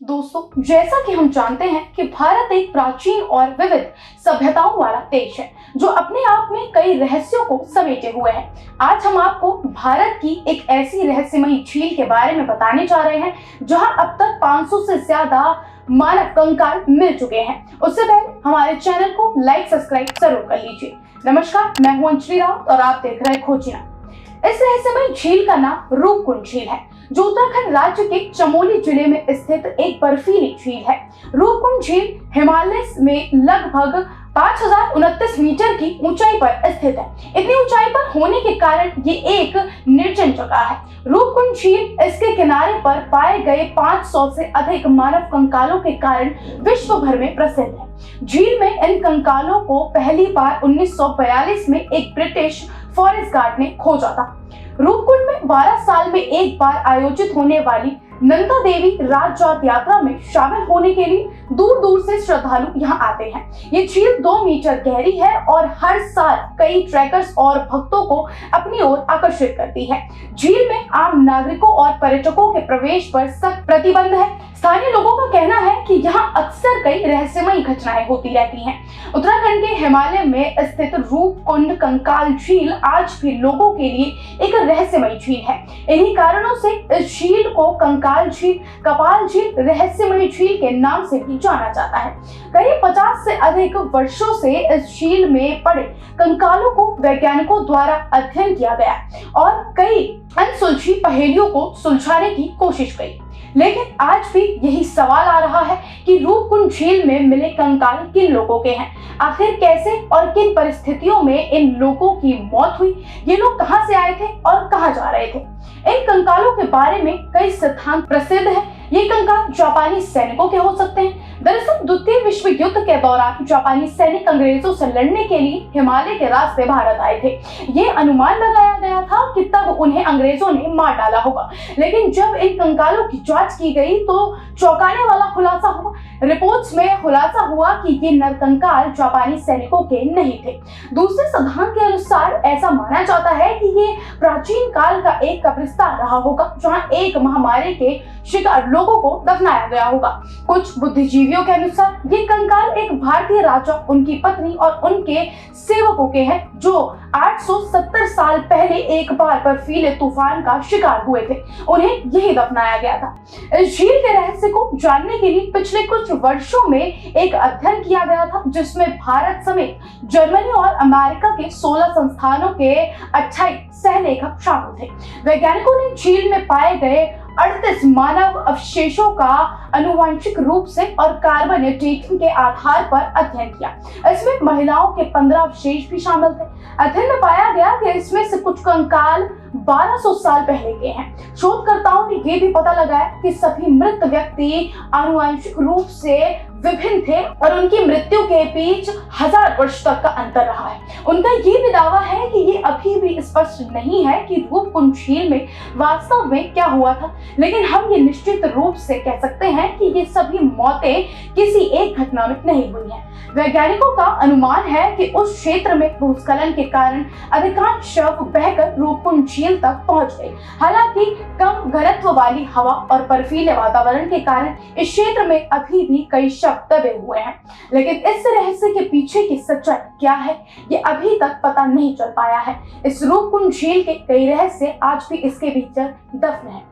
दोस्तों, जैसा कि हम जानते हैं कि भारत एक प्राचीन और विविध सभ्यताओं वाला देश है जो अपने आप में कई रहस्यों को समेटे हुए है। आज हम आपको भारत की एक ऐसी रहस्यमयी झील के बारे में बताने जा रहे हैं जहां अब तक 500 से ज्यादा मानव कंकाल मिल चुके हैं। उससे पहले हमारे चैनल को लाइक सब्सक्राइब जरूर कर लीजिए। नमस्कार, मैं हूं अंजलि राउत और आप देख रहे हैं खोजना। इस रहस्यमयी झील का नाम रूपकुंड झील है जो उत्तराखंड राज्य के चमोली जिले में स्थित एक बर्फीली झील है। रूपकुंड झील हिमालय में लगभग 5029 मीटर की ऊंचाई पर स्थित है। इतनी ऊंचाई पर होने के कारण ये एक निर्जन जगह है। रूपकुंड झील इसके किनारे पर पाए गए 500 से अधिक मानव कंकालों के कारण विश्व भर में प्रसिद्ध है। झील में इन कंकालों को पहली बार 1942 में एक ब्रिटिश फॉरेस्ट गार्ड ने खोजा था। रूपकुंड में 12 साल में एक बार आयोजित होने वाली नंदा देवी राजजात यात्रा में शामिल होने के लिए दूर दूर से श्रद्धालु यहाँ आते हैं। ये झील 2 मीटर गहरी है और हर साल कई ट्रैकर्स और भक्तों को अपनी ओर आकर्षित करती है। झील में आम नागरिकों और पर्यटकों के प्रवेश पर सख्त प्रतिबंध है। स्थानीय लोगों का कहना है कि यहाँ अक्सर कई रहस्यमयी घटनाएं होती रहती हैं। उत्तराखंड के हिमालय में स्थित रूपकुंड कंकाल झील आज भी लोगों के लिए एक रहस्यमयी झील है। इन्हीं कारणों से इस झील को कंकाल झील, कपाल झील, रहस्यमयी झील के नाम से भी जाना जाता है। करीब 50 से अधिक वर्षों से इस झील में पड़े कंकालों को वैज्ञानिकों द्वारा अध्ययन किया गया और कई अनसुलझी पहेलियों को सुलझाने की कोशिश की। लेकिन आज भी यही सवाल आ रहा है कि रूपकुंड झील में मिले कंकाल किन लोगों के हैं, आखिर कैसे और किन परिस्थितियों में इन लोगों की मौत हुई, ये लोग कहां से आए थे और कहां जा रहे थे। इन कंकालों के बारे में कई सिद्धांत प्रसिद्ध हैं। ये कंकाल जापानी सैनिकों के हो सकते हैं। दरअसल द्वितीय विश्व युद्ध के दौरान जापानी सैनिक अंग्रेजों से लड़ने के लिए हिमालय के रास्ते भारत आए थे। ये अनुमान लगाया गया था कि तब उन्हें अंग्रेजों ने मार डाला होगा, लेकिन जब इन कंकालों की जांच की गई तो चौंकाने वाला खुलासा हुआ। रिपोर्ट्स में खुलासा हुआ कि ये नरकंकाल जापानी सैनिकों के नहीं थे। दूसरे सिद्धांत के अनुसार ऐसा माना जाता है कि ये प्राचीन काल का एक कब्रिस्तान रहा होगा जहां एक महामारी के शिकार लोगों को दफनाया गया होगा। कुछ बुद्धिजीवियों के अनुसार ये कंकाल एक भारतीय राजा, उनकी पत्नी और उनके सेवकों के हैं जो 870 साल पहले एक बार बर्फीले तूफान का शिकार हुए थे। उन्हें यही दफनाया गया था। इस झील के रहस्य को जानने के लिए पिछले कुछ वर्षों में एक अध्ययन किया गया था जिसमें भारत समेत जर्मनी और अमेरिका के 16 संस्थानों के 28 सहलेखक शामिल थे। वैज्ञानिकों ने झील में पाए गए 38 मानव अवशेषों का आनुवंशिक रूप से और कार्बन डेटिंग के आधार पर अध्ययन किया। इसमें महिलाओं के 15 अवशेष भी शामिल थे। अध्ययन में पाया गया कि इसमें से कुछ कंकाल 1200 साल पहले के हैं। शोधकर्ताओं ने ये भी पता लगाया कि सभी मृत व्यक्ति आनुवंशिक रूप से विभिन्न थे और उनकी मृत्यु के बीच 1000 वर्ष तक का अंतर रहा है। उनका ये भी दावा है कि ये अभी भी स्पष्ट नहीं है कि रूपकुंड झील में वास्तव में क्या हुआ था, लेकिन हम ये निश्चित रूप से कह सकते हैं कि ये सभी मौतें किसी एक घटना में नहीं हुई हैं। वैज्ञानिकों का अनुमान है कि उस क्षेत्र में भूस्खलन के कारण अधिकांश शव बहकर रूपकुंड झील तक पहुंच गए। हालांकि कम घनत्व वाली हवा और बर्फीले वातावरण के कारण इस क्षेत्र में अभी भी कई शव दबे हुए हैं। लेकिन इस रहस्य के पीछे की सच्चाई क्या है, ये अभी तक पता नहीं चल पाया है। इस रूपकुंड झील के कई रहस्य आज भी इसके भीतर दफन है।